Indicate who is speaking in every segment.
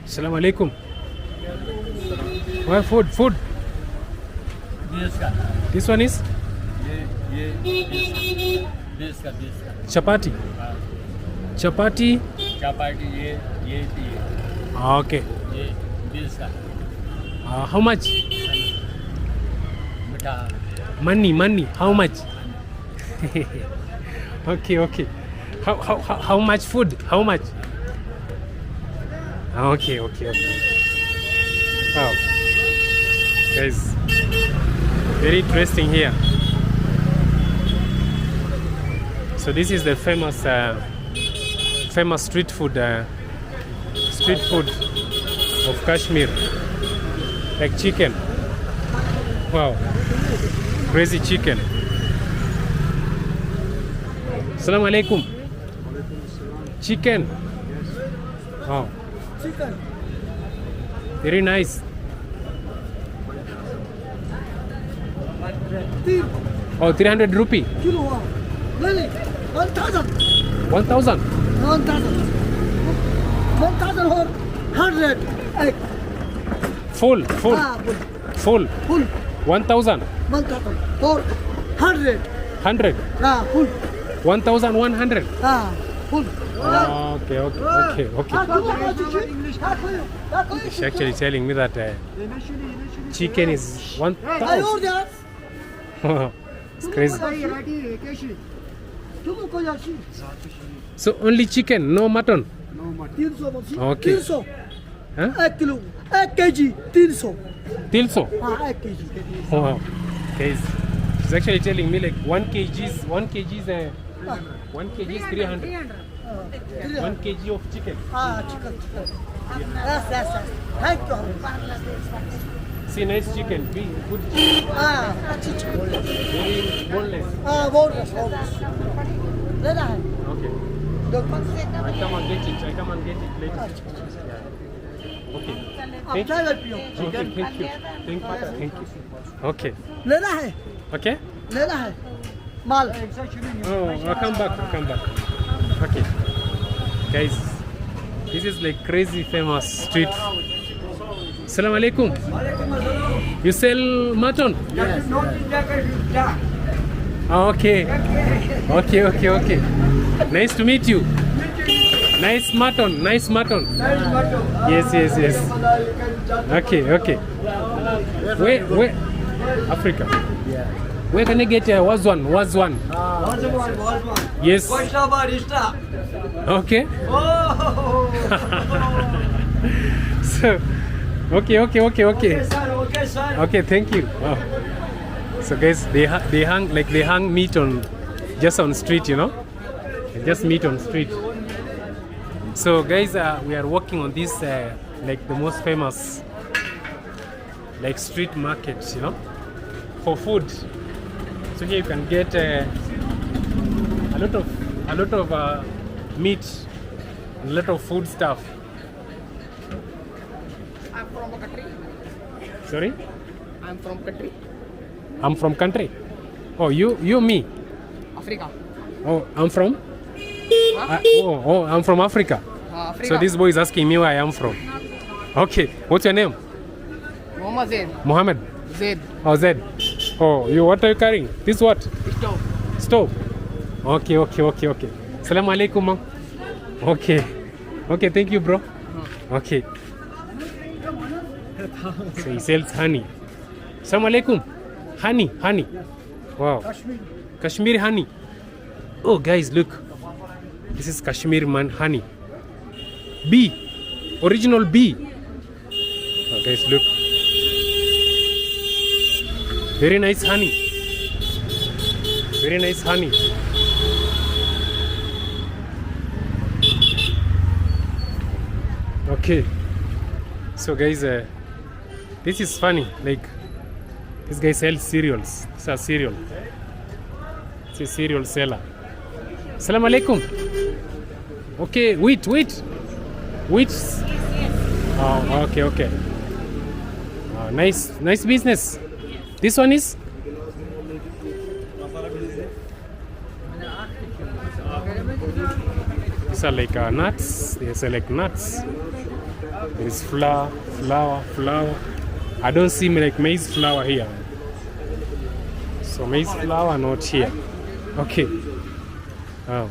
Speaker 1: Assalamu alaikum. Well, food. This one is chapati. Chapati. Okay. How much? Money. How much? Okay. How much food? How much? Okay. Wow. Guys, very interesting here. So this is the famous street food of Kashmir, like chicken. Wow, crazy chicken. Assalamu alaikum. Chicken. Wow.
Speaker 2: Chicken.
Speaker 1: Very nice. Oh, 300 rupee.
Speaker 2: Kilo. Really? 1,000.
Speaker 1: 1,000.
Speaker 2: 1,000 or 100 egg.
Speaker 1: Full.
Speaker 2: Full.
Speaker 1: 1,000.
Speaker 2: 1,000 or 100.
Speaker 1: 100.
Speaker 2: Full.
Speaker 1: 1,100.
Speaker 2: Full.
Speaker 1: Okay. She's actually telling me that chicken is 1,000. It's crazy. So only chicken, no mutton?
Speaker 2: No mutton. 300.
Speaker 1: Okay.
Speaker 2: 300.
Speaker 1: Huh?
Speaker 2: 1 kilo. 1 kg. 300.
Speaker 1: 300?
Speaker 2: 1 kg.
Speaker 1: Wow. Okay. She's actually telling me like 1 kg is 300. 1 kg of chicken.
Speaker 2: Chicken. Yes. Thank you.
Speaker 1: See, nice chicken, big, good chicken.
Speaker 2: Chicken.
Speaker 1: Very boneless.
Speaker 2: Boneless.
Speaker 1: Okay. I come and get it later. Okay. Thank you. Okay.
Speaker 2: लेना है
Speaker 1: Okay.
Speaker 2: लेना है माल
Speaker 1: Oh, I'll come back. Okay. Guys, this is like crazy famous street. Assalamu alaikum. You sell mutton?
Speaker 2: Yes.
Speaker 1: Okay. Nice to meet you. Nice mutton. Yes. Okay. Where? Africa.
Speaker 2: Yeah.
Speaker 1: Where can I get wazuan? Yes. Okay. So, okay. Okay, thank you. Wow. So guys, they hang meat on just on street, just meat on street. So guys, we are walking on this like the most famous like street market, for food. So here you can get a lot of meat, and a lot of food stuff.
Speaker 3: I'm from a country.
Speaker 1: Sorry?
Speaker 3: I'm from country.
Speaker 1: I'm from country. Oh, you me?
Speaker 3: Africa.
Speaker 1: Oh, I'm from? I'm from Africa.
Speaker 3: Africa.
Speaker 1: So this boy is asking me where I am from. Okay, what's your name?
Speaker 3: Mohammed Zaid.
Speaker 1: Mohammed.
Speaker 3: Zaid.
Speaker 1: Oh, Zed. Oh, what are you carrying? This what? Stove. Okay. Assalamu alaikum, ma. Okay, thank you, bro. Okay. So he sells honey. Assalamu alaikum. Honey. Wow. Kashmir honey. Oh, guys, look. This is Kashmir honey. Bee. Original bee. Oh, guys, look. Very nice honey. Okay. So guys, this is funny. Like, this guy sells cereals. It's a cereal. It's a cereal seller. Assalamu alaikum. Okay, wheat. Yes. Oh, okay. Oh, nice business. This one is? These are like nuts. They sell like nuts. There is flour. I don't see like maize flour here. So maize flour not here. Okay. Oh.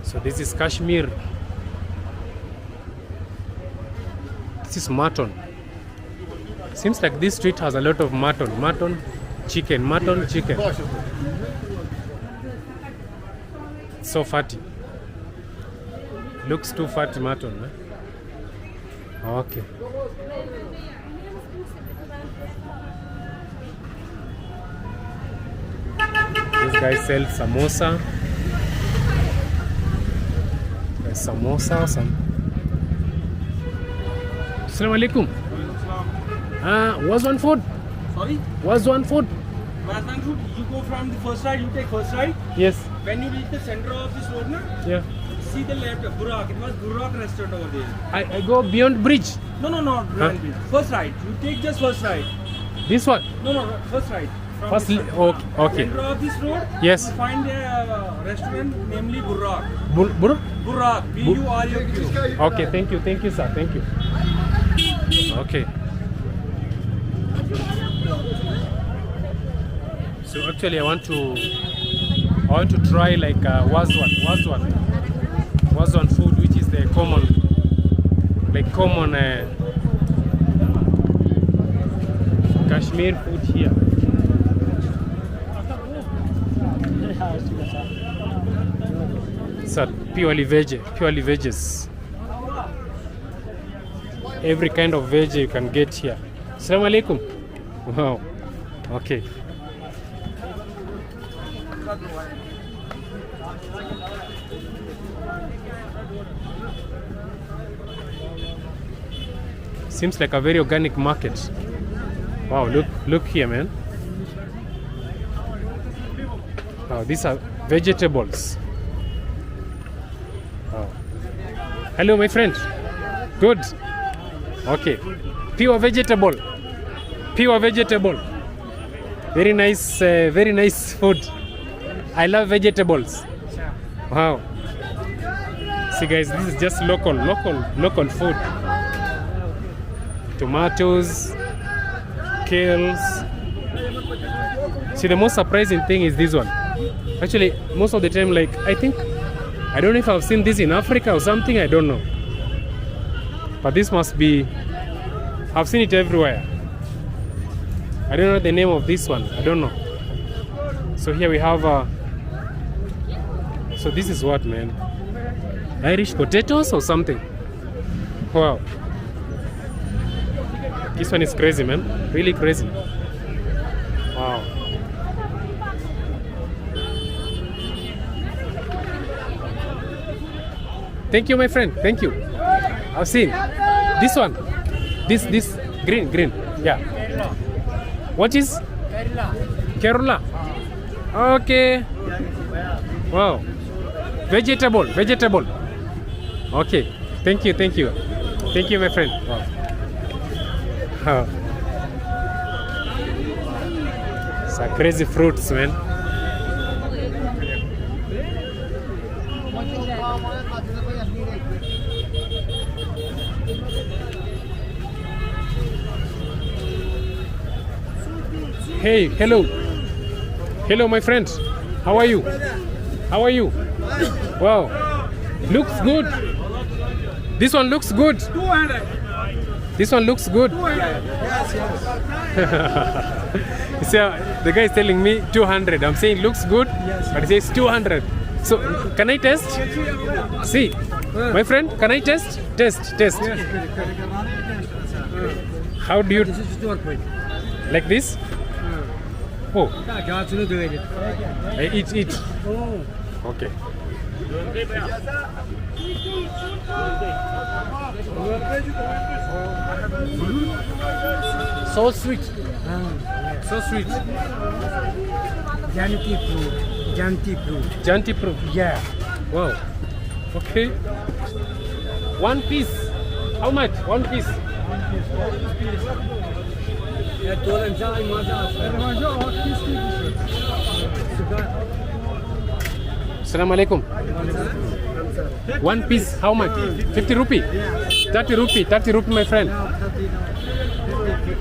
Speaker 1: So this is Kashmir. This is mutton. Seems like this street has a lot of mutton, chicken. So fatty. Looks too fatty mutton. Okay. This guy sells samosa. Samosa or some. Assalamu alaikum. Wazuan food?
Speaker 4: Sorry?
Speaker 1: Wazuan food?
Speaker 4: Wazuan food, you go from the first side, you take first side.
Speaker 1: Yes.
Speaker 4: When you reach the center of this road, na,
Speaker 1: Yeah.
Speaker 4: see the left, Burak. It was Burak restaurant over there.
Speaker 1: I go beyond bridge.
Speaker 4: No,
Speaker 1: Huh?
Speaker 4: first right. You take just first right.
Speaker 1: This one?
Speaker 4: No, first right. From
Speaker 1: First,
Speaker 4: this side.
Speaker 1: okay.
Speaker 4: Center of this road,
Speaker 1: Yes.
Speaker 4: you find a restaurant, namely Burak.
Speaker 1: Bur?
Speaker 4: Burak, B-U-R-A-Q.
Speaker 1: Okay, thank you, sir, thank you. Okay. So actually, I want to try like wazuan food, which is the common Kashmir food here. So purely veggies. Every kind of veg you can get here. Assalamu alaikum. Wow. Okay. Seems like a very organic market. Wow, look here, man. Wow, these are vegetables. Wow. Hello, my friend. Good. Okay. Pure vegetable. Very nice food. I love vegetables. Wow. See, guys, this is just local food. Tomatoes, kales. See, the most surprising thing is this one. Actually, most of the time, like, I don't know if I've seen this in Africa or something, I don't know. But this must be, I've seen it everywhere. I don't know the name of this one, I don't know. So here we have, so this is what, man? Irish potatoes or something? Wow. This one is crazy, man. Really crazy. Wow. Thank you, my friend. Thank you. I've seen this one. This green. Yeah. What is? Kerala. Okay. Wow. Vegetable. Okay. Thank you, my friend. Wow. Some crazy fruits, man. Hey, hello, my friend. How are you? Wow, looks good. This one looks good.
Speaker 4: 200.
Speaker 1: This one looks good.
Speaker 4: Yes.
Speaker 1: You see, the guy is telling me 200. I'm saying looks good, but he says 200. So, can I test? See, my friend, can I test? Test. How do you? Like this? Oh. Eat. Okay. So sweet. Janti proof.
Speaker 2: Yeah.
Speaker 1: Wow. Okay. One piece. How much? One piece. Assalamu alaikum. One piece, how much? 50 rupee? 30 rupee, 30 rupee, my friend.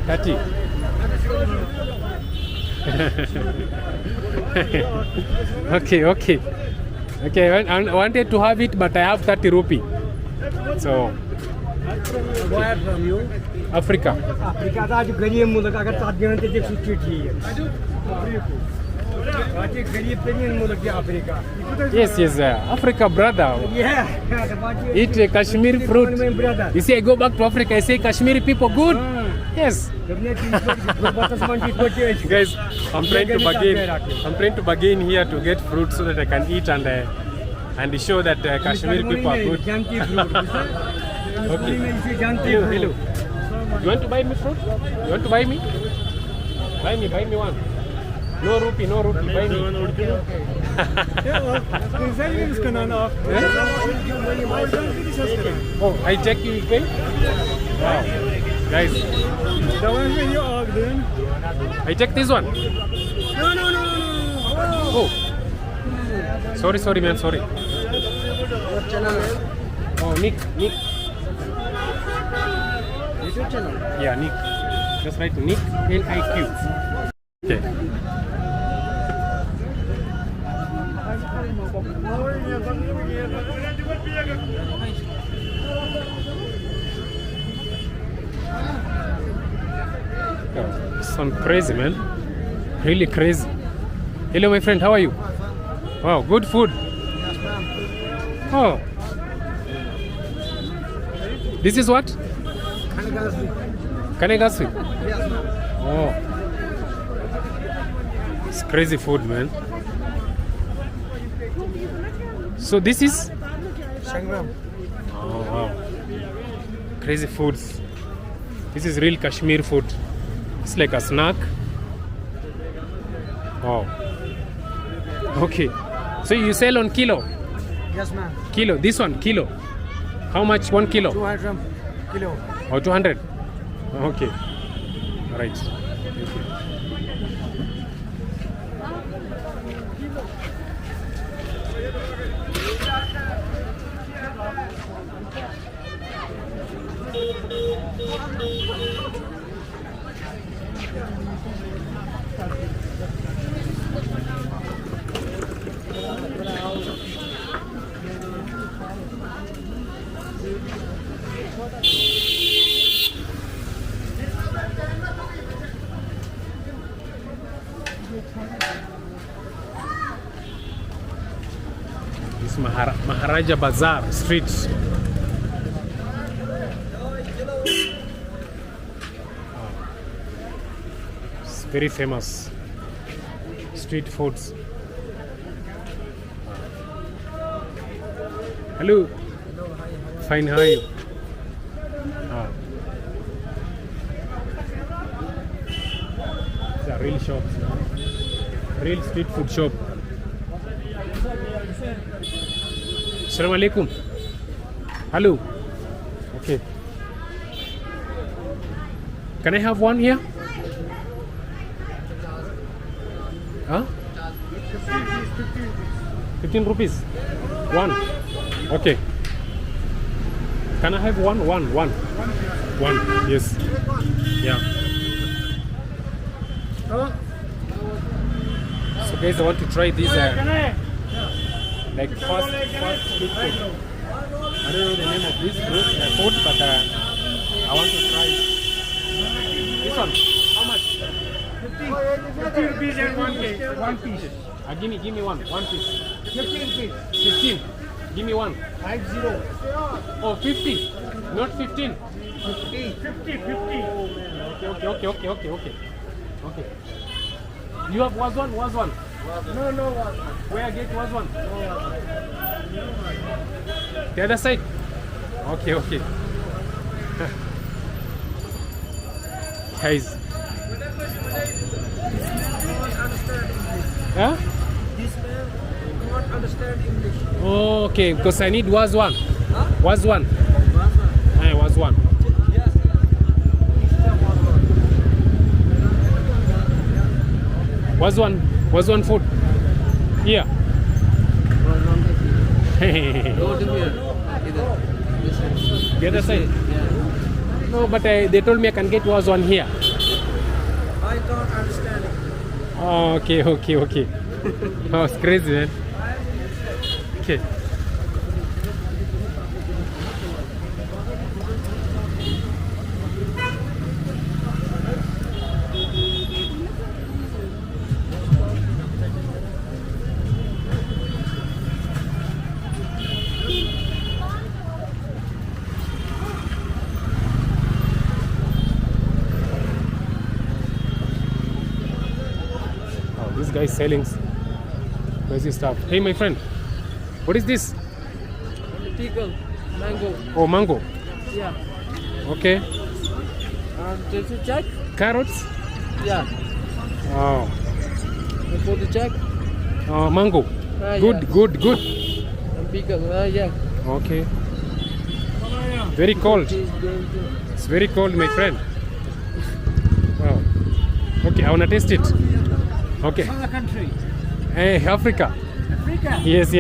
Speaker 1: 30. Okay. I wanted to have it, but I have 30 rupee. So,
Speaker 2: Where from you?
Speaker 1: Africa.
Speaker 2: Africa का जो गरीब मुल्क अगर ताकि हम तेरे सुच्ची ठीक है। आज गरीब पेनियन मुल्क है Africa.
Speaker 1: Yes, Africa, brother.
Speaker 2: Yeah.
Speaker 1: Eat Kashmir fruit. You see, I go back to Africa, I say Kashmiri people good. Yes. Guys, I'm trying to bargain here to get fruit so that I can eat and show that Kashmiri people are good. Okay. Hello. You want to buy me fruit? You want to buy me? Buy me one. No rupee, buy me. Oh, I check you pay? Wow. Guys. I check this one.
Speaker 2: No.
Speaker 1: Oh. Sorry man, sorry.
Speaker 2: What channel?
Speaker 1: Oh, Nick.
Speaker 2: YouTube channel.
Speaker 1: Yeah, Nick. Just write Nick, N-I-Q. Okay. Oh, this one crazy, man. Really crazy. Hello, my friend. How are you? Wow, good food. Oh. This is what? Kanegasvi. Oh. It's crazy food, man. So this is? Oh, wow. Crazy foods. This is real Kashmir food. It's like a snack. Oh. Okay. So you sell on kilo?
Speaker 2: Yes, ma'am.
Speaker 1: Kilo. This one, kilo. How much 1 kilo?
Speaker 2: 200 kilo.
Speaker 1: Oh, 200. Okay. All right. Thank you. This Maharaja Bazaar street. It's very famous street foods. Hello. Fine, how are you? It's a real shop. Real street food shop. Assalamu alaikum. Hello. Okay. Can I have one here? Huh? 15 rupees. One. Okay. Can I have one? One. Yes. Yeah. So guys, I want to try this like fast street food. I don't know the name of this food, but I want to try it. This one, how much?
Speaker 2: 50 rupees and one piece.
Speaker 1: Give me one piece.
Speaker 2: 15 rupees.
Speaker 1: 15. Give me one.
Speaker 2: 50.
Speaker 1: Oh, 50. Not 15.
Speaker 2: 50.
Speaker 1: Okay. You have wazuan?
Speaker 2: No.
Speaker 1: Where I get wazuan? The other side? Okay. Guys. Huh?
Speaker 2: This man do not understand English.
Speaker 1: Oh, okay, because I need wazuan.
Speaker 2: Huh?
Speaker 1: Wazuan. Wazuan.
Speaker 2: Yes.
Speaker 1: wazuan food. Here.
Speaker 3: Go to here. Either. This side.
Speaker 1: The other side.
Speaker 3: Yeah.
Speaker 1: No, but they told me I can get wazuan here.
Speaker 4: I don't understand it.
Speaker 1: Oh, okay. Oh, it's crazy, man. Okay. This guy is selling crazy stuff. Hey, my friend, what is this?
Speaker 3: Pickle. Mango.
Speaker 1: Oh, mango.
Speaker 3: Yeah.
Speaker 1: Okay.
Speaker 3: Did you check?
Speaker 1: Carrots.
Speaker 3: Yeah.
Speaker 1: Oh,
Speaker 3: Before the check?
Speaker 1: mango. Good.
Speaker 3: And pickle. Yeah.
Speaker 1: Okay. Very cold.
Speaker 3: He's going to.
Speaker 1: It's very cold, my friend. Wow. Okay, I wanna taste it. Okay.
Speaker 2: Other country.
Speaker 1: Hey, Africa.
Speaker 2: Africa.
Speaker 1: Yes.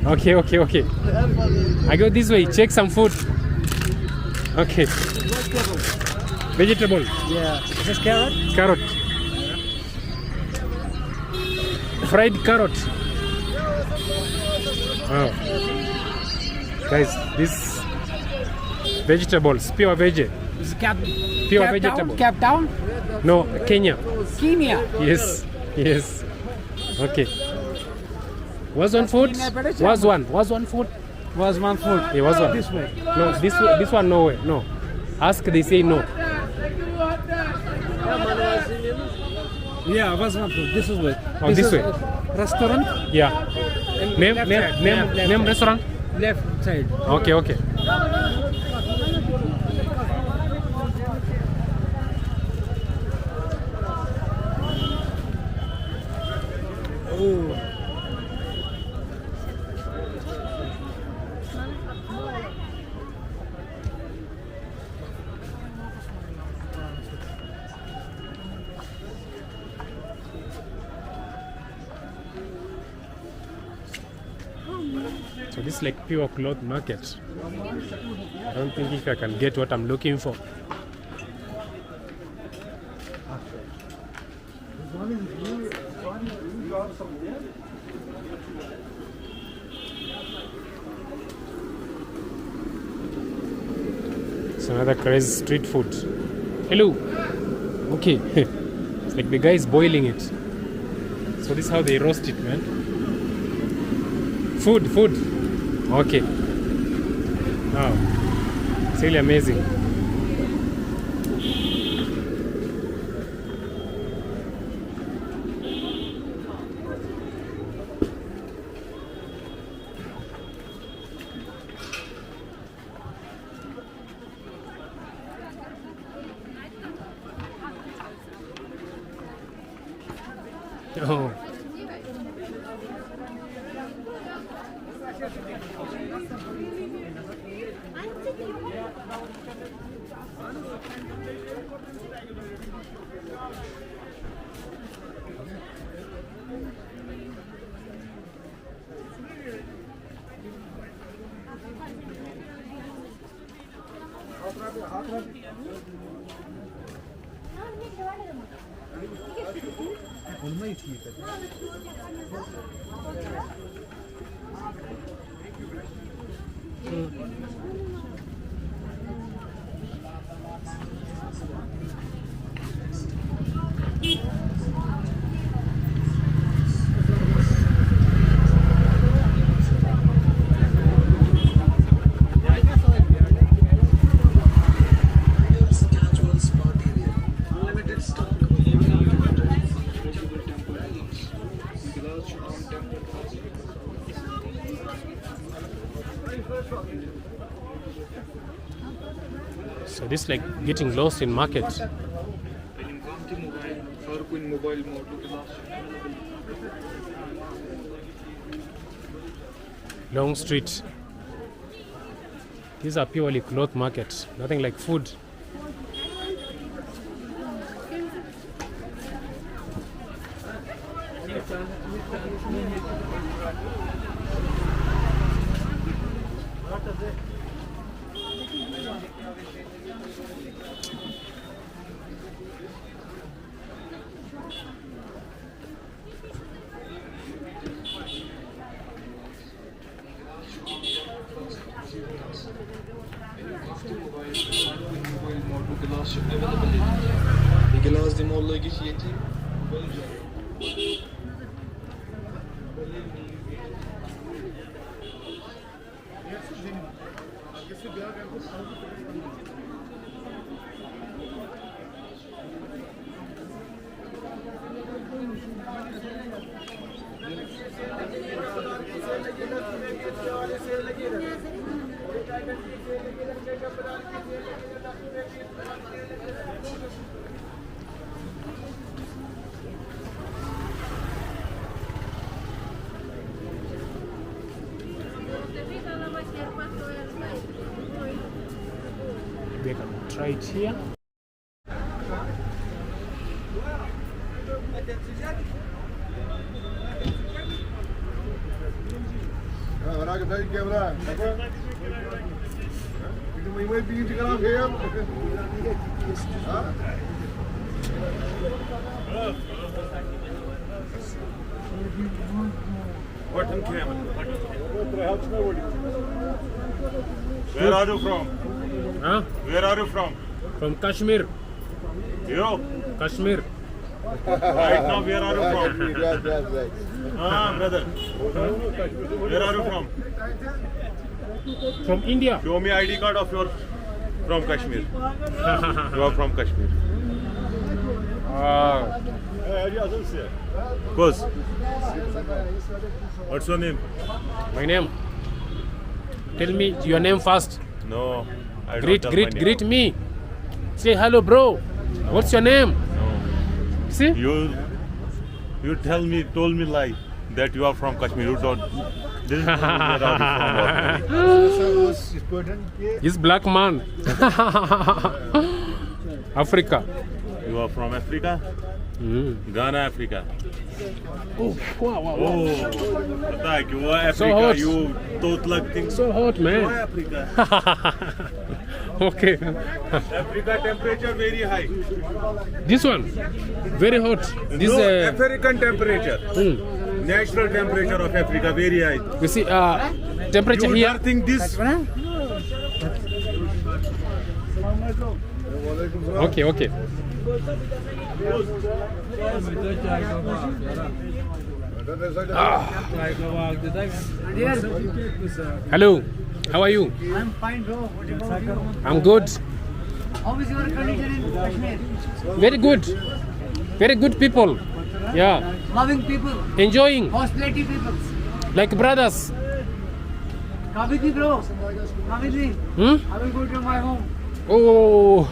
Speaker 1: Okay. I go this way. Check some food. Okay. Vegetable.
Speaker 2: Yeah. Is this carrot?
Speaker 1: Carrot. Fried carrot. Oh. Guys, this vegetables, pure veg.
Speaker 2: Is Cap
Speaker 1: Pure
Speaker 2: Cap
Speaker 1: vegetable.
Speaker 2: Town? Cap Town?
Speaker 1: No, Kenya.
Speaker 2: Kenya.
Speaker 1: Yes. Okay. Wazuan food? Wazuan food?
Speaker 2: Was one food.
Speaker 1: Yeah, wazuan.
Speaker 2: This way.
Speaker 1: No, this one no way. No. Ask, they say no.
Speaker 2: Yeah, was one food. This is way.
Speaker 1: Oh, this way.
Speaker 2: Restaurant.
Speaker 1: Yeah. Name restaurant?
Speaker 2: Left side.
Speaker 1: Okay.
Speaker 2: Oh.
Speaker 1: So this is like pure cloth market. I don't think if I can get what I'm looking for. It's another crazy street food. Hello. Okay. It's like the guy is boiling it. So this is how they roast it, man. Food. Okay. Wow. It's really amazing. Oh. So this is like getting lost in market. Long street. These are purely cloth market, nothing like food.
Speaker 5: गिलास दी मोल लगी ये थी
Speaker 1: We can try it here.
Speaker 6: Button camera. Where are you from?
Speaker 1: Huh?
Speaker 6: Where are you from?
Speaker 1: From Kashmir.
Speaker 6: You?
Speaker 1: Kashmir.
Speaker 6: Right now, where are you from? Brother. Where are you from?
Speaker 1: From India.
Speaker 6: Show me ID card of yours from Kashmir. You are from Kashmir. Course. What's your name?
Speaker 1: My name. Tell me your name first.
Speaker 6: No. I don't tell my name.
Speaker 1: Greet me. Say hello, bro. What's your name?
Speaker 6: No.
Speaker 1: See?
Speaker 6: You told me lie that you are from Kashmir. You don't. This is where are you from?
Speaker 1: He's black man. Africa.
Speaker 6: You are from Africa? Ghana, Africa.
Speaker 1: Oh, wow.
Speaker 6: Oh, पता है कि वो
Speaker 1: So
Speaker 6: Africa,
Speaker 1: hot.
Speaker 6: you totla thing.
Speaker 1: So hot,
Speaker 6: Why
Speaker 1: man.
Speaker 6: Africa?
Speaker 1: Okay.
Speaker 6: Africa temperature very high.
Speaker 1: This one, very hot. This
Speaker 6: No, African temperature. Natural temperature of Africa very high.
Speaker 1: you see, temperature
Speaker 6: You
Speaker 1: here.
Speaker 6: don't think this?
Speaker 1: Okay. Hello, how are you?
Speaker 2: I'm fine, bro. What about you?
Speaker 1: I'm good.
Speaker 2: How is your condition in Kashmir?
Speaker 1: Very good people. Yeah,
Speaker 2: Loving people,
Speaker 1: enjoying
Speaker 2: hospitality people.
Speaker 1: like brothers.
Speaker 2: Come with me, bro. Come with me. I will go to my home.
Speaker 1: Oh,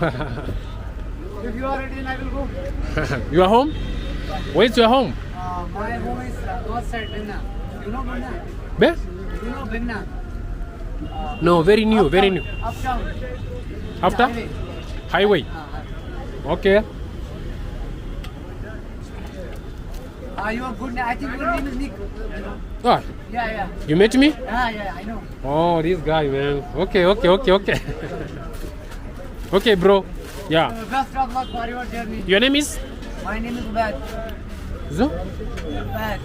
Speaker 2: If you are ready, I will go.
Speaker 1: you are home? Where's your home?
Speaker 2: My home is north side, Binna. You know Binna?
Speaker 1: Where?
Speaker 2: You know Binna?
Speaker 1: No, very new.
Speaker 2: Uptown.
Speaker 1: After highway. Okay.
Speaker 2: You are good. I think your name is Nick.
Speaker 1: Ah,
Speaker 2: Yeah.
Speaker 1: you met me?
Speaker 2: Yeah, I know.
Speaker 1: Oh, this guy, man. Okay. Okay, bro. Yeah.
Speaker 2: Best of luck for your journey.
Speaker 1: Your name is?
Speaker 2: My name is Ubad.
Speaker 1: Zo?
Speaker 2: Ubad.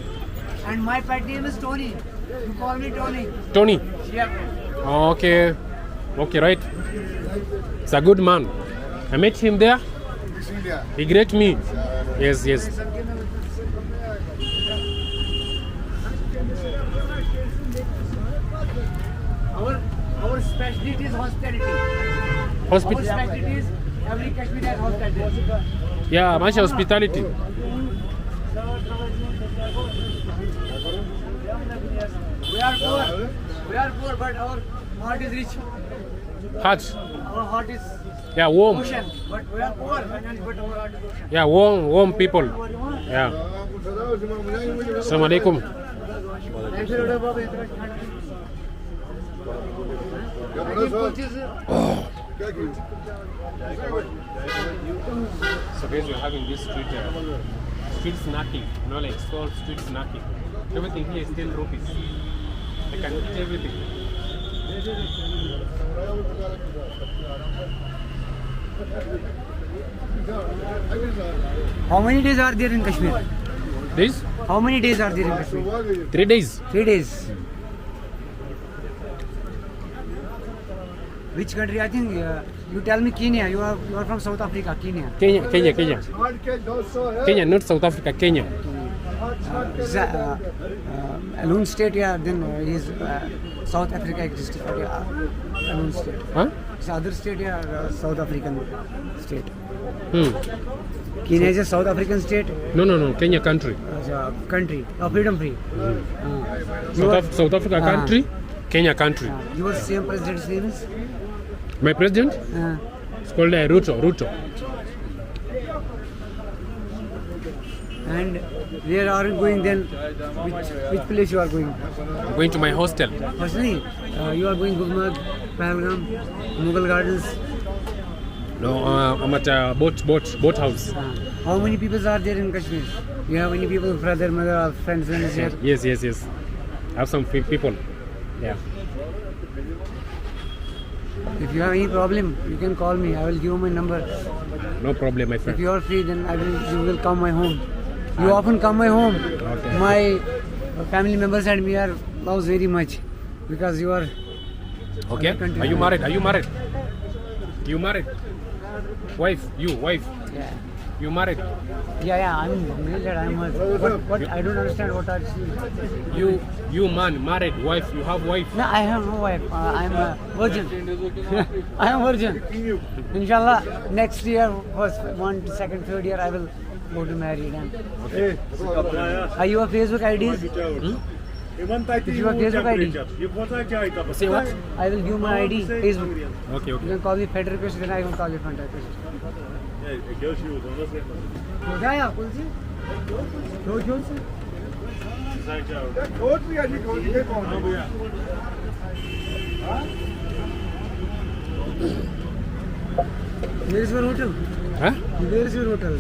Speaker 2: And my pet name is Tony. You call me Tony.
Speaker 1: Tony.
Speaker 2: Yep.
Speaker 1: Okay, right. It's a good man. I met him there. He greeted me. Yes.
Speaker 2: Our specialty is hospitality. Our specialty is every Kashmir has hospitality.
Speaker 1: Yeah, much hospitality.
Speaker 2: We are poor, but our heart is rich.
Speaker 1: Hot.
Speaker 2: Our heart is
Speaker 1: Yeah, warm.
Speaker 2: ocean, but we are poor, but our heart is ocean.
Speaker 1: Yeah, warm people. Yeah. Assalamu alaikum.
Speaker 2: Thank you, Lord, Baba.
Speaker 1: So guys, we're having this street street snacking. You know, like small street snacking. Everything here is 10 rupees. I can eat everything.
Speaker 2: How many days are there in Kashmir?
Speaker 1: This?
Speaker 2: How many days are there in Kashmir?
Speaker 1: 3 days.
Speaker 2: 3 days. Which country? I think you tell me Kenya. You are from South Africa, Kenya.
Speaker 1: Kenya. Not South Africa, Kenya.
Speaker 2: Alone state, yeah. Then is South Africa exists. Alone state.
Speaker 1: Huh?
Speaker 2: It's other state, yeah. South African state.
Speaker 1: Hmm.
Speaker 2: Kenya is a South African state.
Speaker 1: No. Kenya country.
Speaker 2: Country. Freedom free.
Speaker 1: South Africa country. Kenya country.
Speaker 2: Your same president's name is?
Speaker 1: My president? It's called Ruto.
Speaker 2: And where are you going then? Which place you are going?
Speaker 1: I'm going to my hostel.
Speaker 2: Personally, you are going Gulmarg, Pahalgam, Mughal Gardens.
Speaker 1: No, I'm at boat house.
Speaker 2: How many people are there in Kashmir? You have any people, brother, mother, or friends here?
Speaker 1: Yes. I have some people. Yeah.
Speaker 2: If you have any problem, you can call me. I will give you my number.
Speaker 1: No problem, my
Speaker 2: If
Speaker 1: friend.
Speaker 2: you are free, then you will come my home. You often come my home.
Speaker 1: Okay.
Speaker 2: My family members and me are loves very much because you are.
Speaker 1: Okay.
Speaker 2: Country.
Speaker 1: Are you married? You married? Wife?
Speaker 2: Yeah.
Speaker 1: You married?
Speaker 2: Yeah. I'm married. What? I don't understand what are you.
Speaker 1: You man married? Wife? You have wife?
Speaker 2: No, I have no wife. I'm a virgin. I am virgin. Inshallah, next year, first, 1, 2nd, 3rd year, I will go to married.
Speaker 1: Okay.
Speaker 2: Are you a Facebook IDs? If you have Facebook ID,
Speaker 1: Say what?
Speaker 2: I will give my ID. Facebook.
Speaker 1: Okay.
Speaker 2: You can call me friend request, then I will call you friend request. Where is your hotel?
Speaker 1: Huh?
Speaker 2: Where is your hotel?